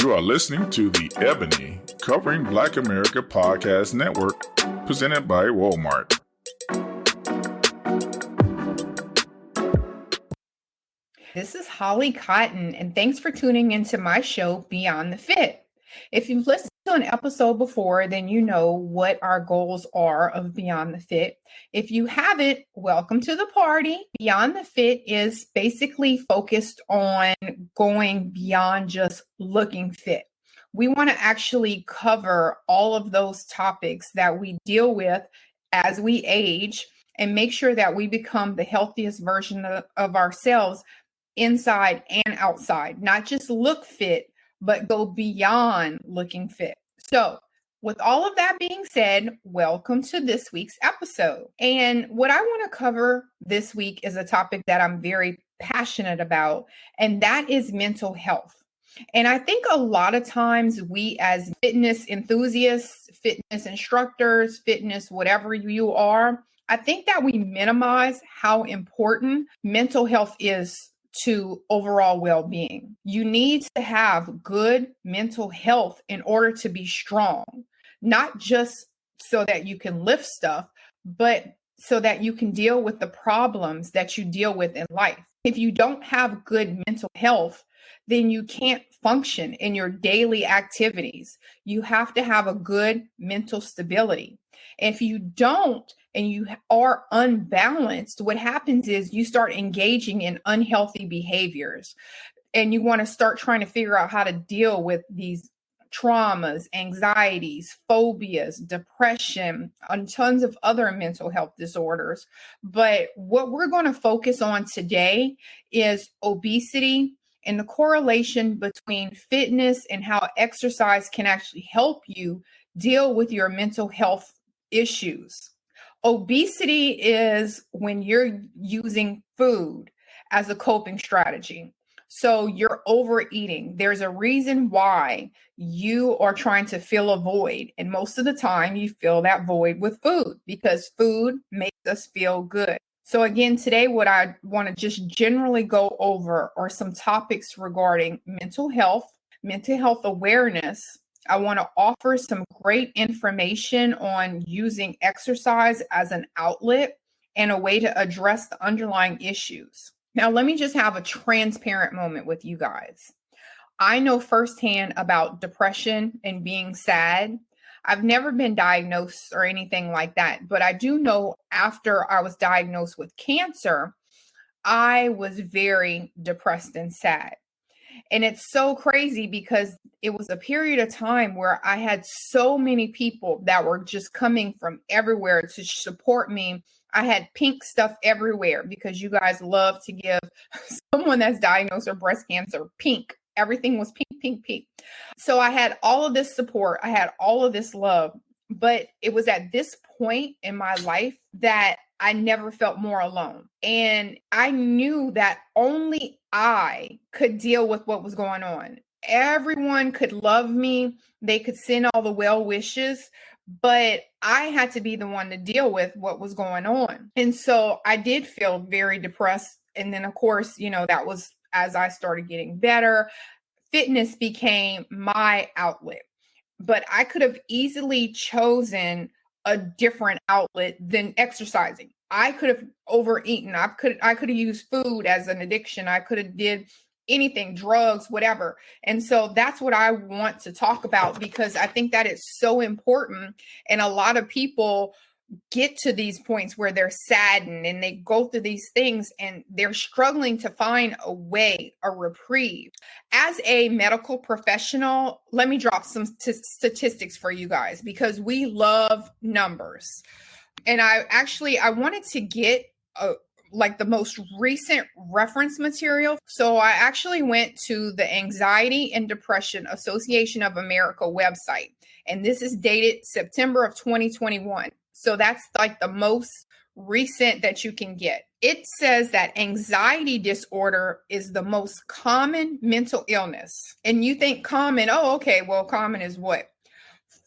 You are listening to the Ebony Covering Black America Podcast Network, presented by Walmart. This is Holly Cotton, and thanks for tuning into my show, Beyond the Fit. If you've listened to an episode before, then you know what our goals are of Beyond the Fit. If you haven't, welcome to the party. Beyond the Fit is basically focused on going beyond just looking fit. We want to actually cover all of those topics that we deal with as we age and make sure that we become the healthiest version of ourselves inside and outside, not just look fit, but go beyond looking fit. So with all of that being said, welcome to this week's episode. And what I want to cover this week is a topic that I'm very passionate about, and that is mental health. And I think a lot of times we as fitness enthusiasts, fitness instructors, fitness, whatever you are, I think that we minimize how important mental health is to overall well-being. You need to have good mental health in order to be strong, not just so that you can lift stuff, but so that you can deal with the problems that you deal with in life. If you don't have good mental health, then you can't function in your daily activities. You have to have a good mental stability. If you don't, and you are unbalanced, what happens is you start engaging in unhealthy behaviors, and you want to start trying to figure out how to deal with these traumas, anxieties, phobias, depression, and tons of other mental health disorders. But what we're going to focus on today is obesity and the correlation between fitness and how exercise can actually help you deal with your mental health issues. Obesity is when you're using food as a coping strategy. So you're overeating. There's a reason why you are trying to fill a void. And most of the time you fill that void with food because food makes us feel good. So again, today, what I want to just generally go over are some topics regarding mental health awareness. I want to offer some great information on using exercise as an outlet and a way to address the underlying issues. Now, let me just have a transparent moment with you guys. I know firsthand about depression and being sad. I've never been diagnosed or anything like that, but I do know after I was diagnosed with cancer, I was very depressed and sad. And it's so crazy because it was a period of time where I had so many people that were just coming from everywhere to support me. I had pink stuff everywhere because you guys love to give someone that's diagnosed with breast cancer pink. Everything was pink, pink, pink. So I had all of this support. I had all of this love. But it was at this point in my life that I never felt more alone. And I knew that only I could deal with what was going on. Everyone could love me. They could send all the well wishes, but I had to be the one to deal with what was going on. And so I did feel very depressed. And then, of course, that was as I started getting better. Fitness became my outlet. But I could have easily chosen a different outlet than exercising. I could have overeaten. I could have used food as an addiction. I could have did anything, drugs, whatever. And so that's what I want to talk about because I think that is so important. And a lot of people get to these points where they're saddened and they go through these things and they're struggling to find a way, a reprieve. As a medical professional, let me drop some statistics for you guys because we love numbers. And I wanted to get the most recent reference material. So I actually went to the Anxiety and Depression Association of America website. And this is dated September of 2021. So that's like the most recent that you can get. It says that anxiety disorder is the most common mental illness. And you think common, common is what?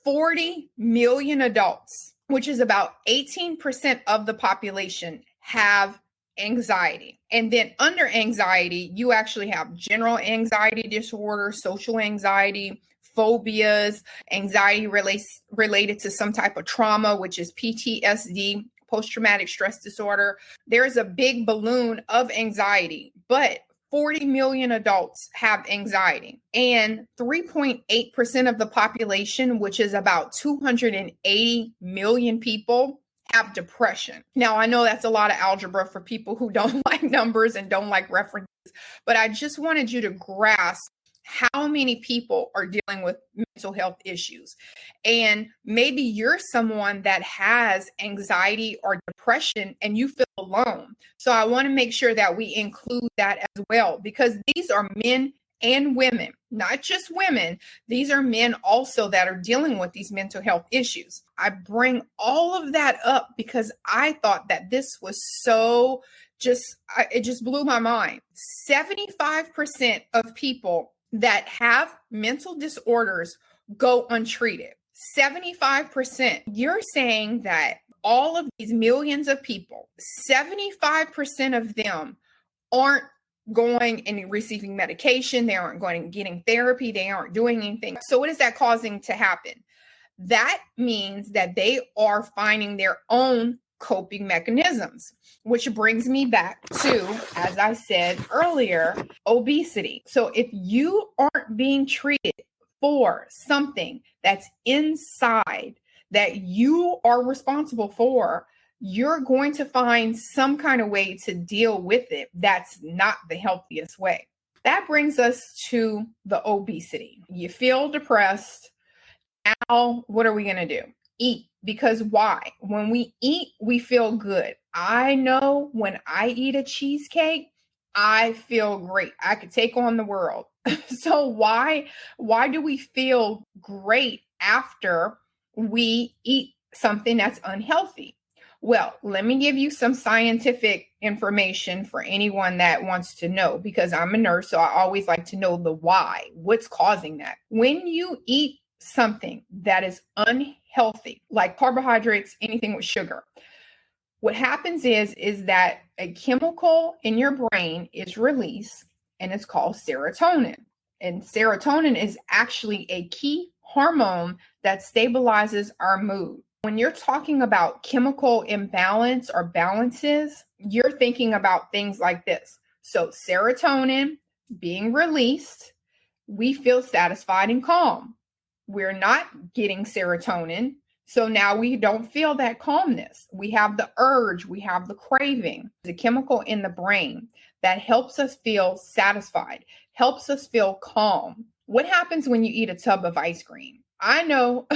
40 million adults, which is about 18% of the population, have anxiety. And then under anxiety, you actually have general anxiety disorder, social anxiety, phobias, anxiety related to some type of trauma, which is PTSD, post-traumatic stress disorder. There's a big balloon of anxiety, but 40 million adults have anxiety, and 3.8% of the population, which is about 280 million people, have depression. Now, I know that's a lot of algebra for people who don't like numbers and don't like references, but I just wanted you to grasp how many people are dealing with mental health issues. And maybe you're someone that has anxiety or depression and you feel alone. So I want to make sure that we include that as well, because these are men and women, not just women. These are men also that are dealing with these mental health issues. I bring all of that up because I thought that this was so it just blew my mind. 75% of people that have mental disorders go untreated. 75%. You're saying that all of these millions of people, 75% of them aren't going and receiving medication. They aren't going and getting therapy. They aren't doing anything. So what is that causing to happen? That means that they are finding their own coping mechanisms, which brings me back to, as I said earlier, obesity. So if you aren't being treated for something that's inside that you are responsible for, you're going to find some kind of way to deal with it that's not the healthiest way. That brings us to the obesity. You feel depressed. Now, what are we going to do? Eat. Because why? When we eat, we feel good. I know when I eat a cheesecake, I feel great. I could take on the world. So why do we feel great after we eat something that's unhealthy? Well, let me give you some scientific information for anyone that wants to know, because I'm a nurse, so I always like to know the why. What's causing that? When you eat something that is unhealthy, like carbohydrates, anything with sugar, what happens is that a chemical in your brain is released, and it's called serotonin. And serotonin is actually a key hormone that stabilizes our mood. When you're talking about chemical imbalance or balances, you're thinking about things like this. So serotonin being released, we feel satisfied and calm. We're not getting serotonin, so now we don't feel that calmness. We have the urge, we have the craving, the chemical in the brain that helps us feel satisfied, helps us feel calm. What happens when you eat a tub of ice cream? I know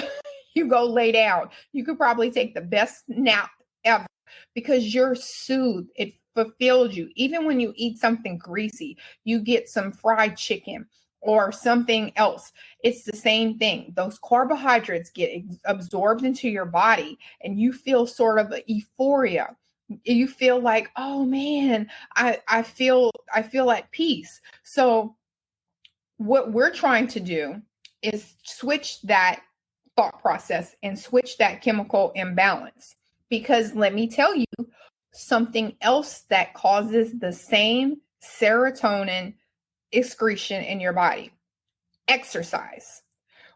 you go lay down. You could probably take the best nap ever because you're soothed. It fulfills you. Even when you eat something greasy, you get some fried chicken or something else. It's the same thing. Those carbohydrates get absorbed into your body and you feel sort of a euphoria. You feel like, oh man, I feel at peace. So what we're trying to do is switch that thought process and switch that chemical imbalance. Because let me tell you something else that causes the same serotonin excretion in your body: exercise.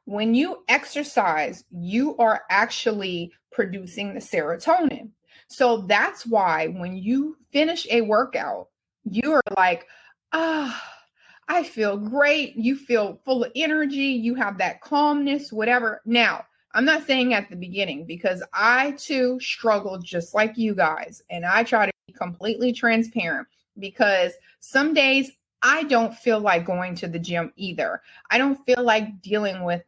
When you exercise, you are actually producing the serotonin. So that's why when you finish a workout, you are like, I feel great. You feel full of energy. You have that calmness, whatever. Now, I'm not saying at the beginning, because I too struggled just like you guys. And I try to be completely transparent, because some days I don't feel like going to the gym either. I don't feel like dealing with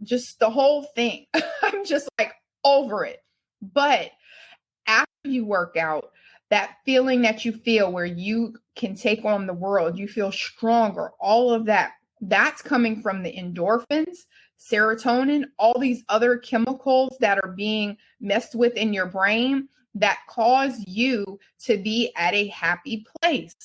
just the whole thing. I'm just like over it. But after you work out, that feeling that you feel where you can take on the world, you feel stronger, all of that, that's coming from the endorphins, serotonin, all these other chemicals that are being messed with in your brain that cause you to be at a happy place.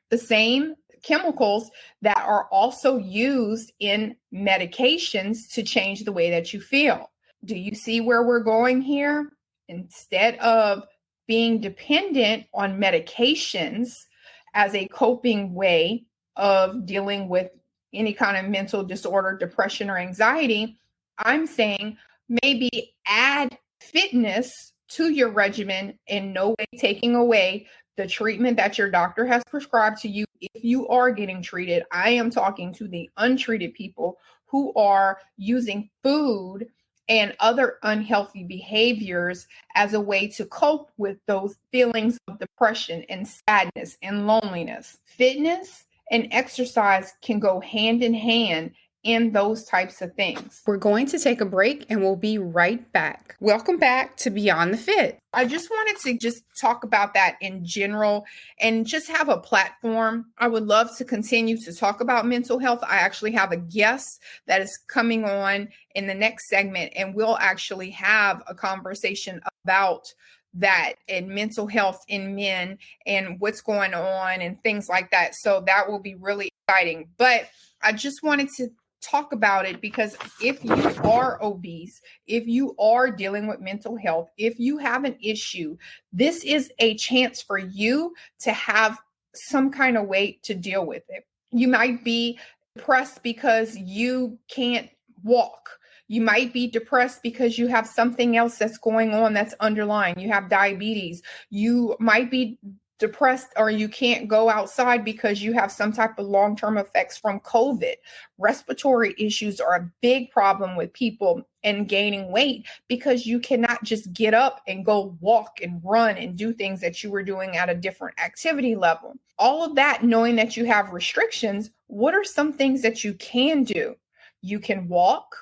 The same chemicals that are also used in medications to change the way that you feel. Do you see where we're going here? Instead of being dependent on medications as a coping way of dealing with any kind of mental disorder, depression, or anxiety, I'm saying maybe add fitness to your regimen, in no way taking away the treatment that your doctor has prescribed to you if you are getting treated. I am talking to the untreated people who are using food and other unhealthy behaviors as a way to cope with those feelings of depression and sadness and loneliness. Fitness and exercise can go hand in hand in those types of things. We're going to take a break and we'll be right back. Welcome back to Beyond the Fit. I just wanted to just talk about that in general and just have a platform. I would love to continue to talk about mental health. I actually have a guest that is coming on in the next segment, and we'll actually have a conversation about that and mental health in men and what's going on and things like that. So that will be really exciting. But I just wanted to talk about it because if you are obese, if you are dealing with mental health, if you have an issue, this is a chance for you to have some kind of way to deal with it. You might be depressed because you can't walk. You might be depressed because you have something else that's going on that's underlying. You have diabetes. You might be depressed or you can't go outside because you have some type of long-term effects from COVID. Respiratory issues are a big problem with people and gaining weight because you cannot just get up and go walk and run and do things that you were doing at a different activity level. All of that, knowing that you have restrictions, what are some things that you can do? You can walk,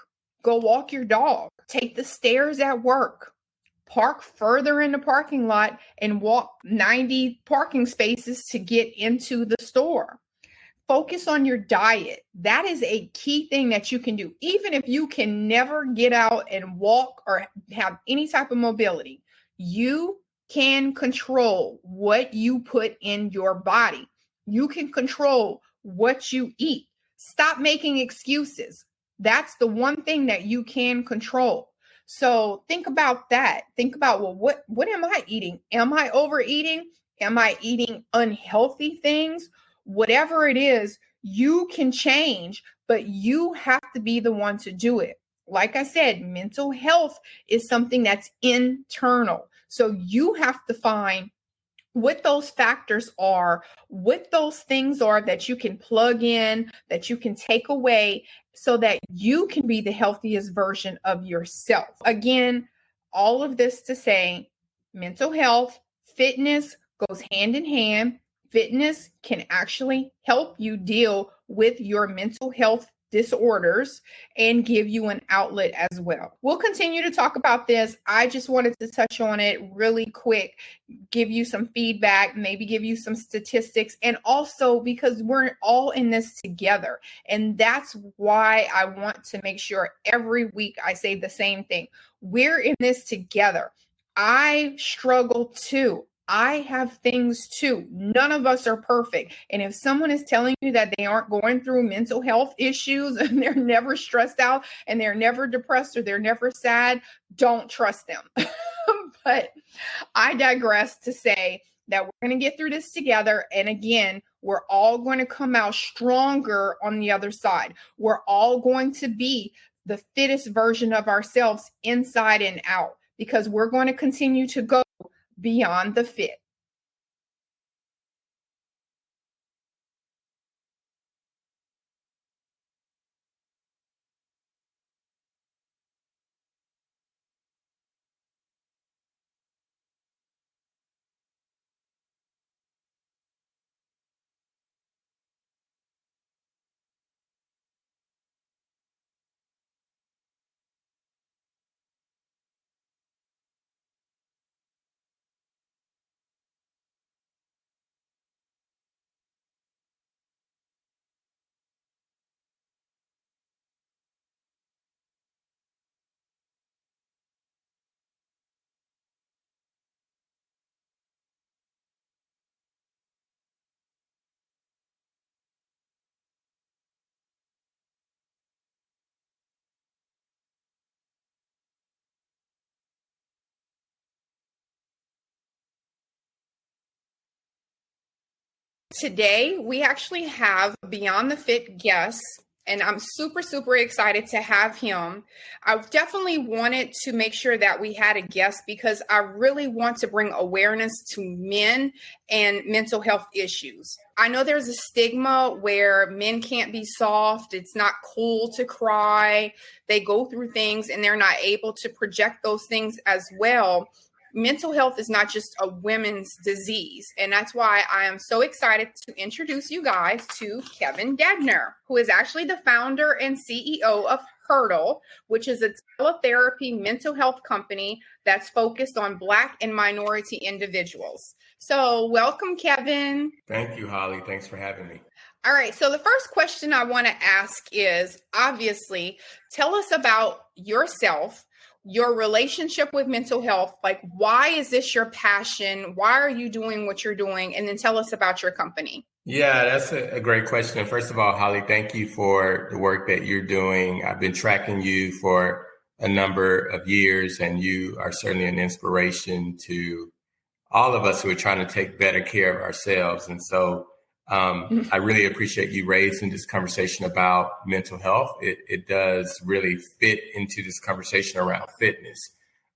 go walk your dog, take the stairs at work, park further in the parking lot and walk 90 parking spaces to get into the store. Focus on your diet. That is a key thing that you can do. Even if you can never get out and walk or have any type of mobility, you can control what you put in your body. You can control what you eat. Stop making excuses. That's the one thing that you can control. So think about that. Think about, well, what am I eating? Am I overeating? Am I eating unhealthy things? Whatever it is, you can change, but you have to be the one to do it. Like I said, mental health is something that's internal. So you have to find what those factors are, what those things are that you can plug in, that you can take away so that you can be the healthiest version of yourself. Again, all of this to say mental health, fitness goes hand in hand. Fitness can actually help you deal with your mental health disorders and give you an outlet as well. We'll continue to talk about this. I just wanted to touch on it really quick, give you some feedback, maybe give you some statistics, and also because we're all in this together. And that's why I want to make sure every week I say the same thing. We're in this together. I struggle too. I have things too. None of us are perfect. And if someone is telling you that they aren't going through mental health issues and they're never stressed out and they're never depressed or they're never sad, don't trust them. But I digress to say that we're going to get through this together. And again, we're all going to come out stronger on the other side. We're all going to be the fittest version of ourselves inside and out because we're going to continue to go beyond the fit. Today, we actually have Beyond the Fit guests, and I'm super, super excited to have him. I definitely wanted to make sure that we had a guest because I really want to bring awareness to men and mental health issues. I know there's a stigma where men can't be soft. It's not cool to cry. They go through things and they're not able to project those things as well. Mental health is not just a women's disease. And that's why I am so excited to introduce you guys to Kevin Dedner, who is actually the founder and CEO of Hurdle, which is a teletherapy mental health company that's focused on Black and minority individuals. So welcome, Kevin. Thank you, Holly. Thanks for having me. All right. So the first question I want to ask is, obviously, tell us about yourself, your relationship with mental health. Like, why is this your passion? Why are you doing what you're doing? And then tell us about your company. Yeah, that's a great question. First of all, Holly, thank you for the work that you're doing. I've been tracking you for a number of years, and you are certainly an inspiration to all of us who are trying to take better care of ourselves. And so I really appreciate you raising this conversation about mental health. It does really fit into this conversation around fitness.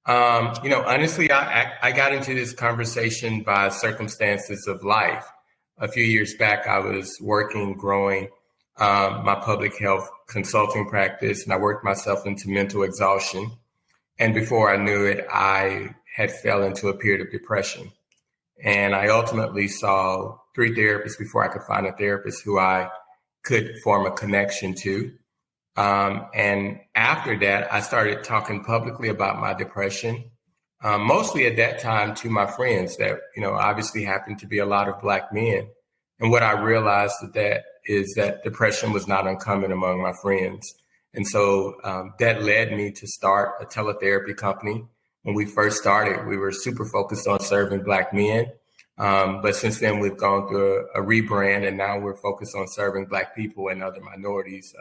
Honestly, I got into this conversation by circumstances of life. A few years back, I was growing my public health consulting practice, and I worked myself into mental exhaustion. And before I knew it, I had fell into a period of depression. And I ultimately saw 3 therapists before I could find a therapist who I could form a connection to. And after that, I started talking publicly about my depression, mostly at that time to my friends that, obviously happened to be a lot of Black men. And what I realized is that depression was not uncommon among my friends. And so that led me to start a teletherapy company. When we first started, we were super focused on serving Black men. But since then, we've gone through a rebrand, and now we're focused on serving Black people and other minorities.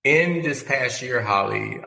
In this past year, Holly,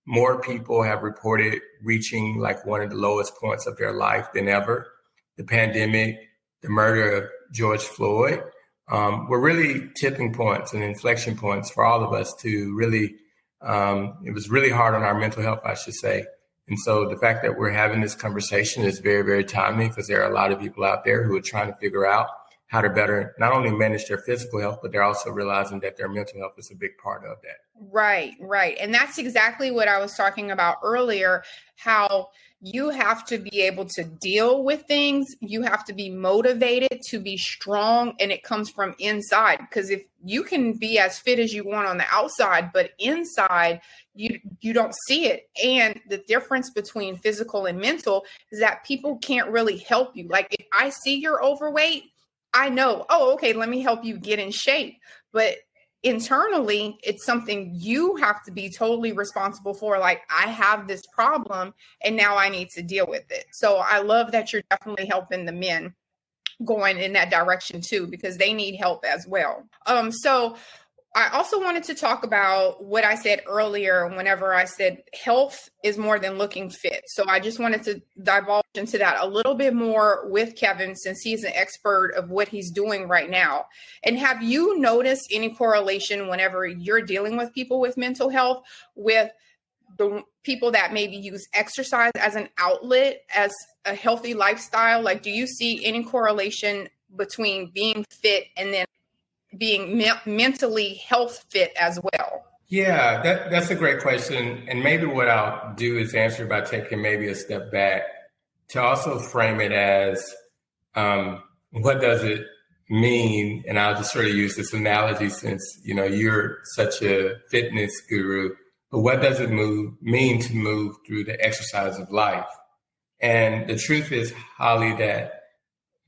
more people have reported reaching like one of the lowest points of their life than ever. The pandemic, the murder of George Floyd, were really tipping points and inflection points for all of us to really, it was really hard on our mental health, I should say. And so the fact that we're having this conversation is very, very timely because there are a lot of people out there who are trying to figure out how to better not only manage their physical health, but they're also realizing that their mental health is a big part of that. Right. And that's exactly what I was talking about earlier, how you have to be able to deal with things. You have to be motivated to be strong, and it comes from inside. Because if you can be as fit as you want on the outside, but inside you don't see it. And the difference between physical and mental is that people can't really help you. Like if I see you're overweight, I know, oh, okay, let me help you get in shape. But internally, it's something you have to be totally responsible for. Like, I have this problem and now I need to deal with it. So I love that you're definitely helping the men going in that direction too, because they need help as well. So I also wanted to talk about what I said earlier whenever I said health is more than looking fit. So I just wanted to divulge into that a little bit more with Kevin, since he's an expert of what he's doing right now. And have you noticed any correlation whenever you're dealing with people with mental health with the people that maybe use exercise as an outlet, as a healthy lifestyle? Like, do you see any correlation between being fit and then being mentally health fit as well? Yeah, that's a great question. And maybe what I'll do is answer by taking maybe a step back to also frame it as what does it mean? And I'll just sort of use this analogy since, you're such a fitness guru, but what does it mean to move through the exercise of life? And the truth is, Holly, that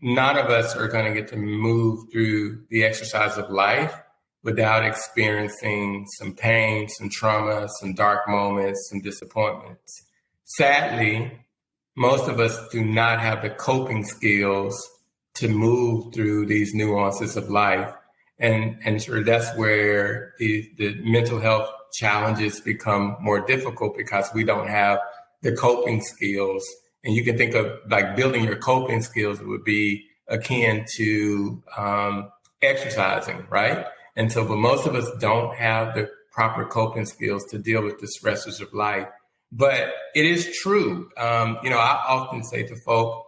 none of us are going to get to move through the exercise of life without experiencing some pain, some trauma, some dark moments, some disappointments. Sadly, most of us do not have the coping skills to move through these nuances of life. And sure, that's where the mental health challenges become more difficult because we don't have the coping skills. And you can think of like building your coping skills would be akin to exercising, right? And so, but most of us don't have the proper coping skills to deal with the stressors of life. But it is true. I often say to folk,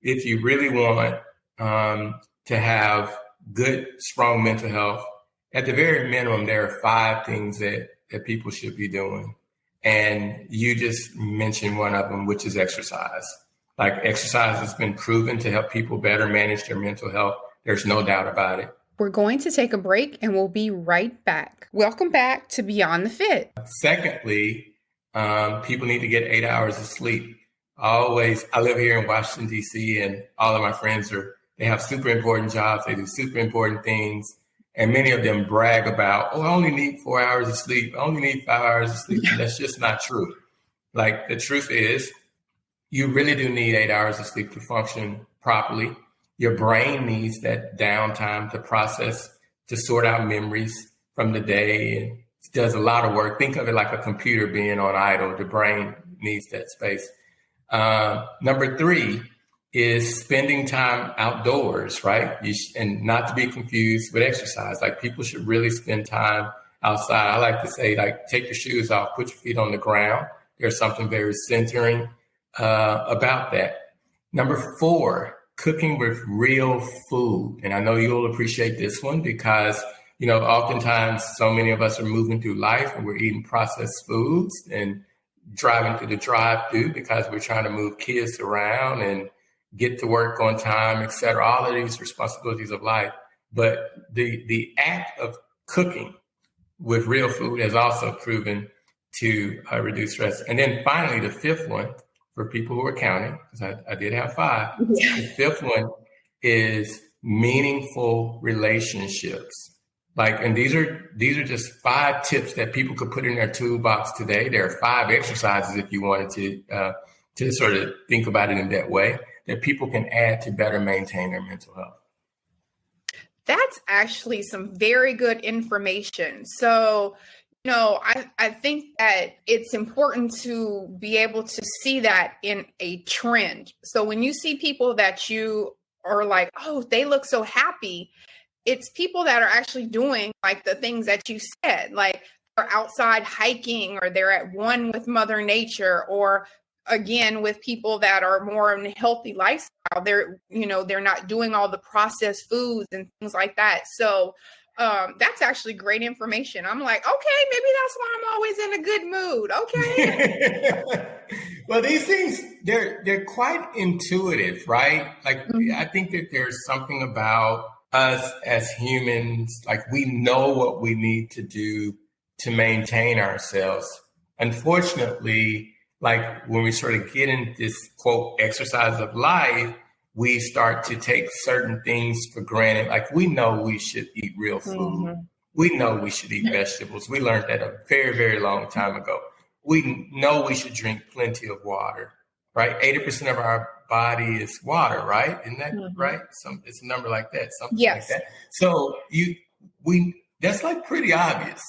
if you really want to have good, strong mental health, at the very minimum, there are 5 things that people should be doing. And you just mentioned one of them, which is exercise. Like exercise has been proven to help people better manage their mental health. There's no doubt about it. We're going to take a break and we'll be right back. Welcome back to Beyond the Fit. Secondly, people need to get 8 hours of sleep. I live here in Washington, D.C., and all of my friends they have super important jobs. They do super important things. And many of them brag about, I only need 4 hours of sleep. I only need 5 hours of sleep. And that's just not true. Like the truth is, you really do need 8 hours of sleep to function properly. Your brain needs that downtime to process, to sort out memories from the day. And it does a lot of work. Think of it like a computer being on idle. The brain needs that space. Number 3 is spending time outdoors, right? And not to be confused with exercise. Like people should really spend time outside. I like to say, like, take your shoes off, put your feet on the ground. There's something very centering about that. Number 4, cooking with real food. And I know you'll appreciate this one because, oftentimes so many of us are moving through life and we're eating processed foods and driving through the drive-through because we're trying to move kids around and get to work on time, et cetera, all of these responsibilities of life. But the act of cooking with real food has also proven to reduce stress. And then finally, the 5th one, for people who are counting, because I did have 5, Yeah. The 5th one is meaningful relationships. And these are just 5 tips that people could put in their toolbox today. There are 5 exercises, if you wanted to sort of think about it in that way, that people can add to better maintain their mental health. That's actually some very good information. So, I think that it's important to be able to see that in a trend. So when you see people that you are like, oh, they look so happy, it's people that are actually doing like the things that you said, like they're outside hiking or they're at one with Mother Nature, or again, with people that are more in a healthy lifestyle, they're not doing all the processed foods and things like that. So that's actually great information. I'm like, okay, maybe that's why I'm always in a good mood. Okay. Well, these things, they're quite intuitive, right? Like, I think that there's something about us as humans, like we know what we need to do to maintain ourselves. Unfortunately, like when we sort of get in this quote exercise of life, we start to take certain things for granted. Like we know we should eat real food. Mm-hmm. We know we should eat vegetables. We learned that a very, very long time ago. We know we should drink plenty of water, right? 80% of our body is water, right? Isn't that right? It's a number like that, something like that. So that's like pretty obvious,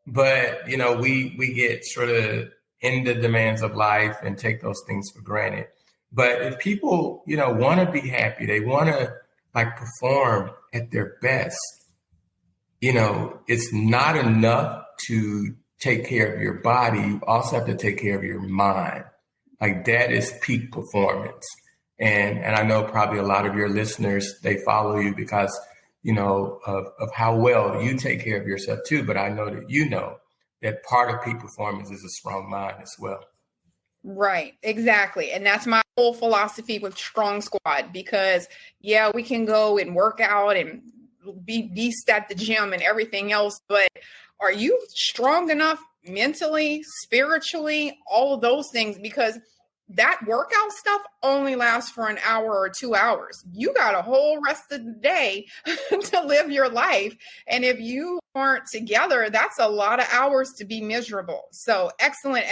but we get sort of in the demands of life and take those things for granted. But if people, want to be happy, they want to like perform at their best, it's not enough to take care of your body. You also have to take care of your mind. Like that is peak performance. And I know probably a lot of your listeners, they follow you because, of how well you take care of yourself too. But I know that that part of peak performance is a strong mind as well. Right, exactly. And that's my whole philosophy with Strong Squad, because we can go and work out and be beast at the gym and everything else, but are you strong enough mentally, spiritually, all of those things? Because that workout stuff only lasts for an hour or 2 hours. You got a whole rest of the day to live your life. And if you aren't together, that's a lot of hours to be miserable. So excellent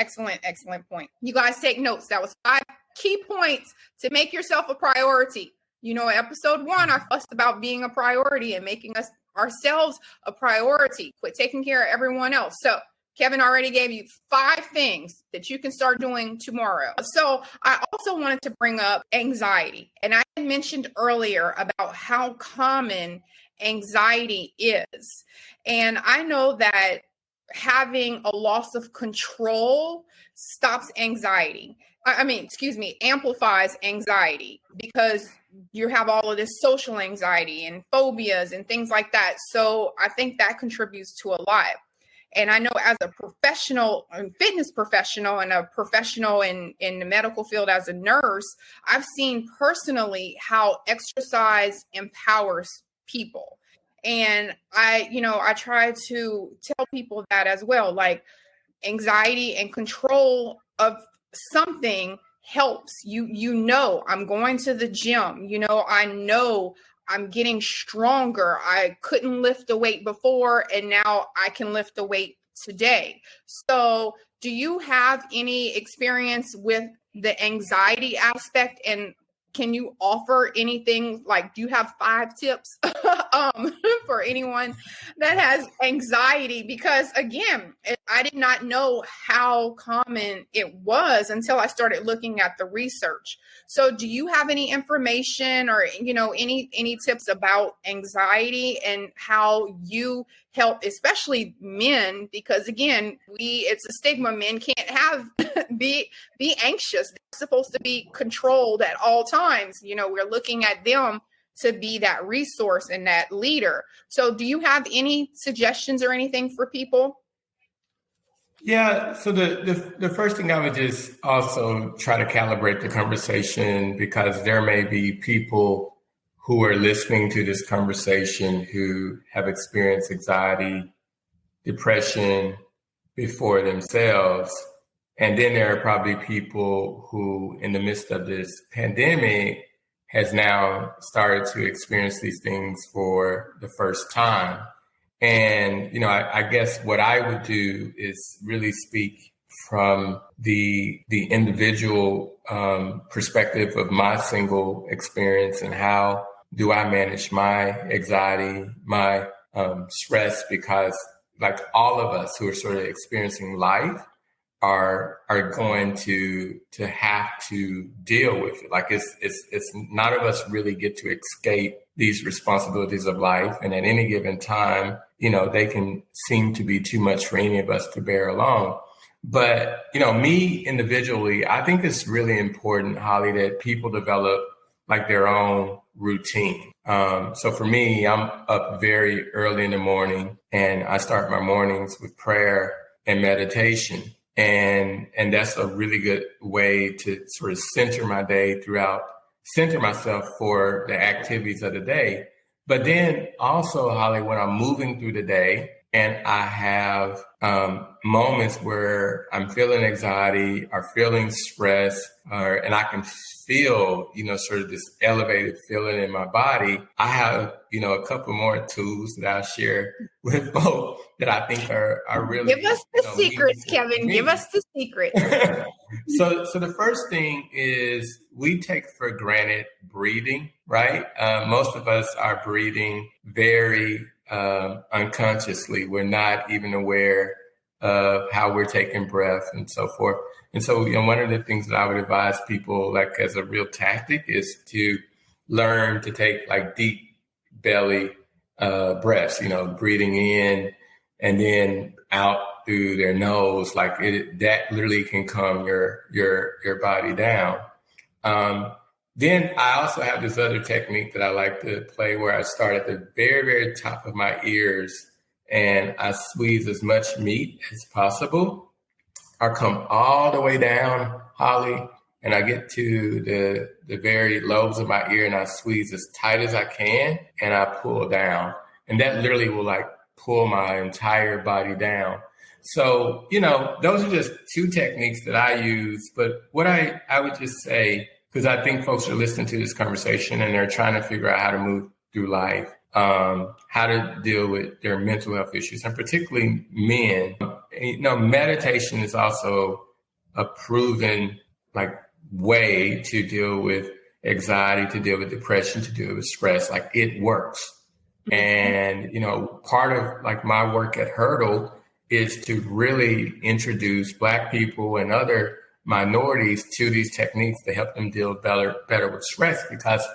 point. You guys take notes. That was 5 key points to make yourself a priority. Episode 1, I fussed about being a priority and making ourselves a priority. Quit taking care of everyone else. So Kevin already gave you 5 things that you can start doing tomorrow. So I also wanted to bring up anxiety. And I mentioned earlier about how common anxiety is. And I know that having a loss of control stops anxiety. Amplifies anxiety, because you have all of this social anxiety and phobias and things like that. So I think that contributes to a lot. And I know as a professional, fitness professional, and a professional in the medical field as a nurse, I've seen personally how exercise empowers people. And I try to tell people that as well, like anxiety and control of something helps you. I'm going to the gym, I know I'm getting stronger. I couldn't lift a weight before, and now I can lift a weight today. So do you have any experience with the anxiety aspect? And can you offer anything, like, do you have 5 tips for anyone that has anxiety? Because again, I did not know how common it was until I started looking at the research. So do you have any information or, any tips about anxiety and how you help, especially men? Because again, it's a stigma. Men can't be anxious. They're supposed to be controlled at all times. We're looking at them to be that resource and that leader. So do you have any suggestions or anything for people? Yeah. So the first thing I would just also try to calibrate the conversation, because there may be people who are listening to this conversation who have experienced anxiety, depression before themselves. And then there are probably people who, in the midst of this pandemic, has now started to experience these things for the first time. And, I guess what I would do is really speak from the individual perspective of my single experience, and how do I manage my anxiety, my stress, because like all of us who are sort of experiencing life are going to have to deal with it. Like it's none of us really get to escape these responsibilities of life. And at any given time, they can seem to be too much for any of us to bear alone. But, me individually, I think it's really important, Holly, that people develop like their own routine. So for me, I'm up very early in the morning, and I start my mornings with prayer and meditation. And that's a really good way to sort of center my day center myself for the activities of the day. But then also, Holly, when I'm moving through the day and I have moments where I'm feeling anxiety or feeling stress, and I can feel, sort of this elevated feeling in my body, I have, a couple more tools that I'll share with folks that I think are really— Give us the secrets, Kevin. Give us the secrets. So the first thing is we take for granted breathing, right? Most of us are breathing very unconsciously. We're not even aware of how we're taking breath and so forth. And so, one of the things that I would advise people, like as a real tactic, is to learn to take like deep belly breaths, breathing in and then out through their nose. Like that literally can calm your body down. Then I also have this other technique that I like to play, where I start at the very, very top of my ears and I squeeze as much meat as possible. I come all the way down, Holly, and I get to the very lobes of my ear and I squeeze as tight as I can and I pull down. And that literally will like pull my entire body down. So, those are just 2 techniques that I use. But what I would just say, because I think folks are listening to this conversation and they're trying to figure out how to move through life, how to deal with their mental health issues, and particularly men. Meditation is also a proven like way to deal with anxiety, to deal with depression, to deal with stress. Like it works. And, part of like my work at Hurdle is to really introduce Black people and other minorities to these techniques to help them deal better with stress. Because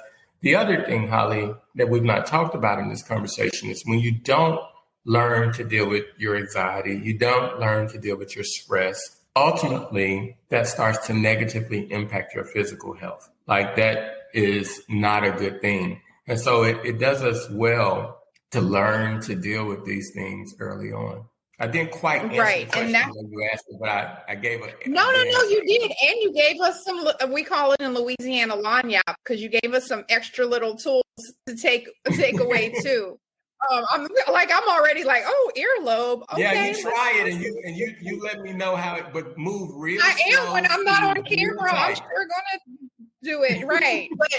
the other thing, Holly, that we've not talked about in this conversation is when you don't learn to deal with your anxiety, you don't learn to deal with your stress, ultimately that starts to negatively impact your physical health. Like, that is not a good thing. And so it does us well to learn to deal with these things early on. I didn't quite answer the question that you asked me, but I gave a No, you did. And you gave us some, we call it in Louisiana, lagniappe, because you gave us some extra little tools to take away too. I'm already like, oh, earlobe. Okay, yeah, you try it and you let me know how it would move real. I am when I'm not on camera. I'm sure gonna do it right. But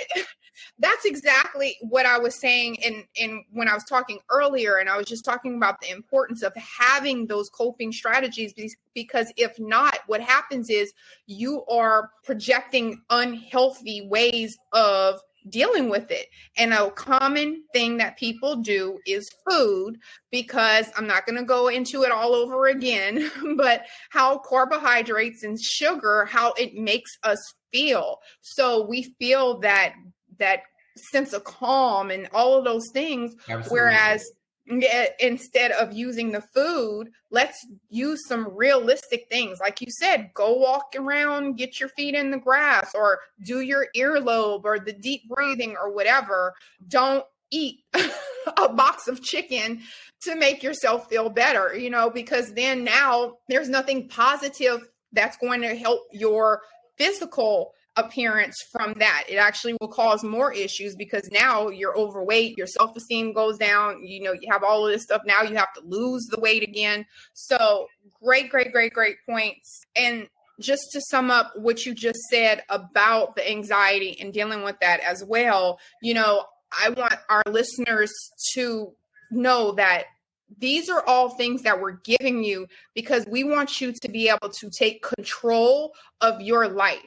that's exactly what I was saying in when I was talking earlier, and I was just talking about the importance of having those coping strategies, because if not, what happens is you are projecting unhealthy ways of dealing with it. And a common thing that people do is food, because I'm not going to go into it all over again, but how carbohydrates and sugar, how it makes us feel. So we feel that sense of calm and all of those things. Absolutely. Whereas instead of using the food, let's use some realistic things. Like you said, go walk around, get your feet in the grass, or do your earlobe or the deep breathing or whatever. Don't eat a box of chicken to make yourself feel better, because then now there's nothing positive that's going to help your physical appearance from that. It actually will cause more issues, because now you're overweight, your self-esteem goes down, you have all of this stuff. Now you have to lose the weight again. So great points. And just to sum up what you just said about the anxiety and dealing with that as well, I want our listeners to know that these are all things that we're giving you because we want you to be able to take control of your life.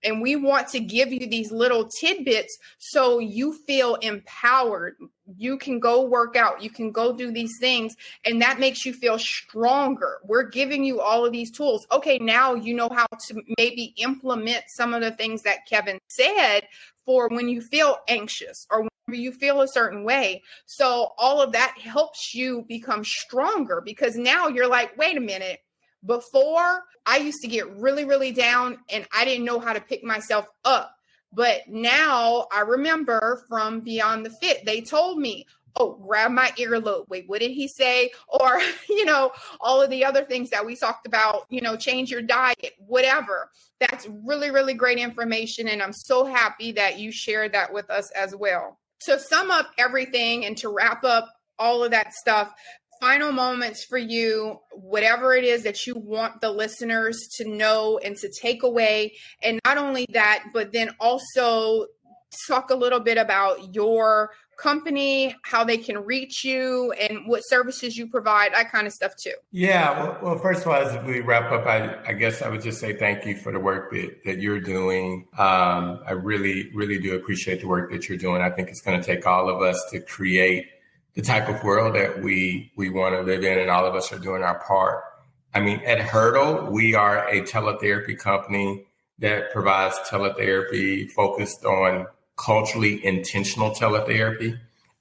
And we want to give you these little tidbits so you feel empowered. You can go work out. You can go do these things. And that makes you feel stronger. We're giving you all of these tools. Okay, now you know how to maybe implement some of the things that Kevin said for when you feel anxious or when you feel a certain way. So all of that helps you become stronger, because now you're like, wait a minute. Before, I used to get really, really down and I didn't know how to pick myself up. But now I remember from Beyond the Fit, they told me, oh, grab my earlobe. Wait, what did he say? Or, all of the other things that we talked about, change your diet, whatever. That's really, really great information. And I'm so happy that you shared that with us as well. To sum up everything and to wrap up all of that stuff, final moments for you, whatever it is that you want the listeners to know and to take away. And not only that, but then also talk a little bit about your company, how they can reach you and what services you provide, that kind of stuff too. Yeah. Well, first of all, as we wrap up, I guess I would just say thank you for the work that you're doing. I really, really do appreciate the work that you're doing. I think it's going to take all of us to create the type of world that we want to live in, and all of us are doing our part. I mean, at Hurdle, we are a teletherapy company that provides teletherapy focused on culturally intentional teletherapy.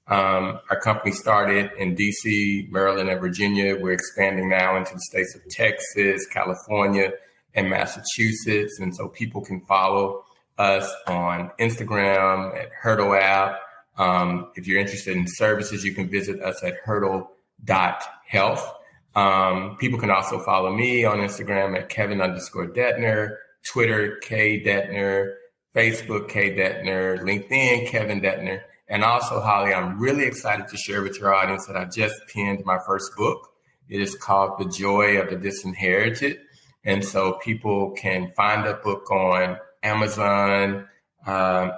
Our company started in DC, Maryland, and Virginia. We're expanding now into the states of Texas, California, and Massachusetts. And so people can follow us on Instagram at Hurdle app. If you're interested in services, you can visit us at hurdle.health. People can also follow me on Instagram at Kevin_Dedner, Twitter, K Dedner, Facebook, K Dedner, LinkedIn, Kevin Dedner. And also, Holly, I'm really excited to share with your audience that I just penned my first book. It is called The Joy of the Disinherited. And so people can find the book on Amazon,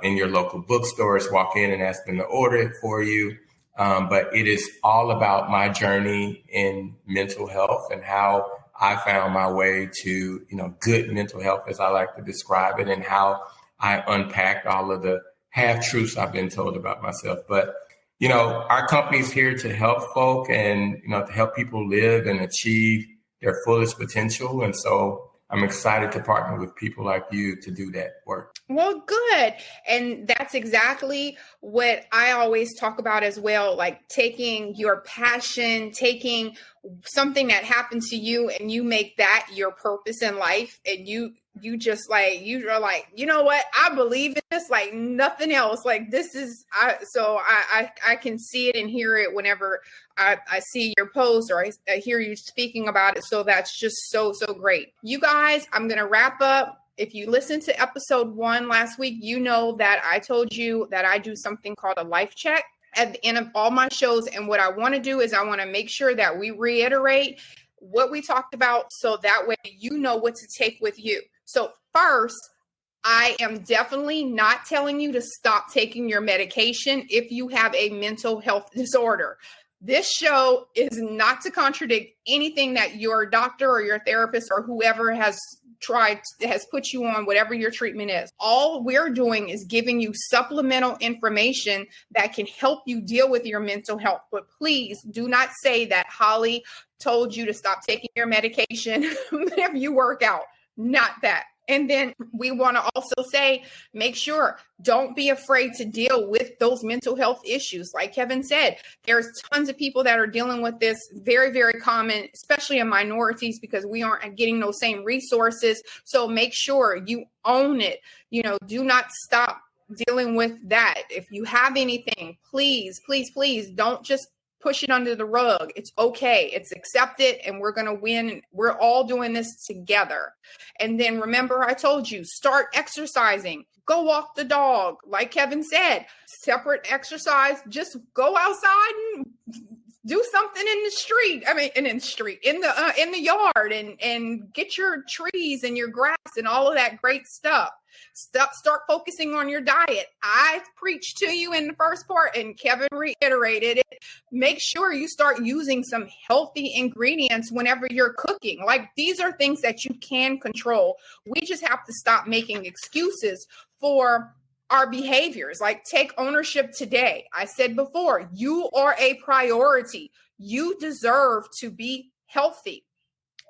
in your local bookstores. Walk in and ask them to order it for you. But it is all about my journey in mental health and how I found my way to, good mental health, as I like to describe it, and how I unpacked all of the half-truths I've been told about myself. But, our company's here to help folk and, to help people live and achieve their fullest potential. And so I'm excited to partner with people like you to do that work. Well, good. And that's exactly what I always talk about as well, like taking your passion, taking something that happened to you and you make that your purpose in life. And you're like, you know what? I believe in this like nothing else. Like this is, I can see it and hear it whenever I see your post or I hear you speaking about it. So that's just so great. You guys, I'm going to wrap up. If you listened to episode 1 last week, you know that I told you that I do something called a life check at the end of all my shows. And what I want to do is I want to make sure that we reiterate what we talked about so that way you know what to take with you. So first, I am definitely not telling you to stop taking your medication if you have a mental health disorder. This show is not to contradict anything that your doctor or your therapist or whoever has put you on, whatever your treatment is. All we're doing is giving you supplemental information that can help you deal with your mental health. But please do not say that Holly told you to stop taking your medication whenever you work out. Not that. And then we want to also say, make sure, don't be afraid to deal with those mental health issues. Like Kevin said, there's tons of people that are dealing with this, very, very common, especially in minorities, because we aren't getting those same resources. So make sure you own it. Do not stop dealing with that. If you have anything, please don't just push it under the rug. It's okay. It's accepted and we're going to win. We're all doing this together. And then remember, I told you, start exercising. Go walk the dog. Like Kevin said, separate exercise. Just go outside and do something in the street. In the yard and get your trees and your grass and all of that great stuff. Start focusing on your diet. I preached to you in the first part and Kevin reiterated it. Make sure you start using some healthy ingredients whenever you're cooking. Like these are things that you can control. We just have to stop making excuses for our behaviors. Like take ownership today. I said before, you are a priority. You deserve to be healthy.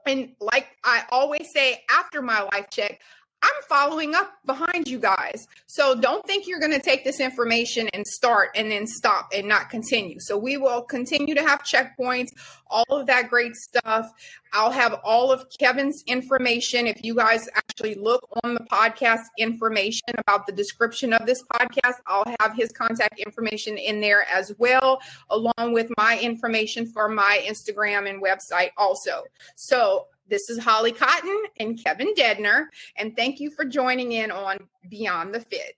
And like I always say after my life check, I'm following up behind you guys. So don't think you're going to take this information and start and then stop and not continue. So we will continue to have checkpoints, all of that great stuff. I'll have all of Kevin's information. If you guys actually look on the podcast information about the description of this podcast, I'll have his contact information in there as well, along with my information for my Instagram and website also. So this is Holly Cotton and Kevin Dedner, and thank you for joining in on Beyond the Fit.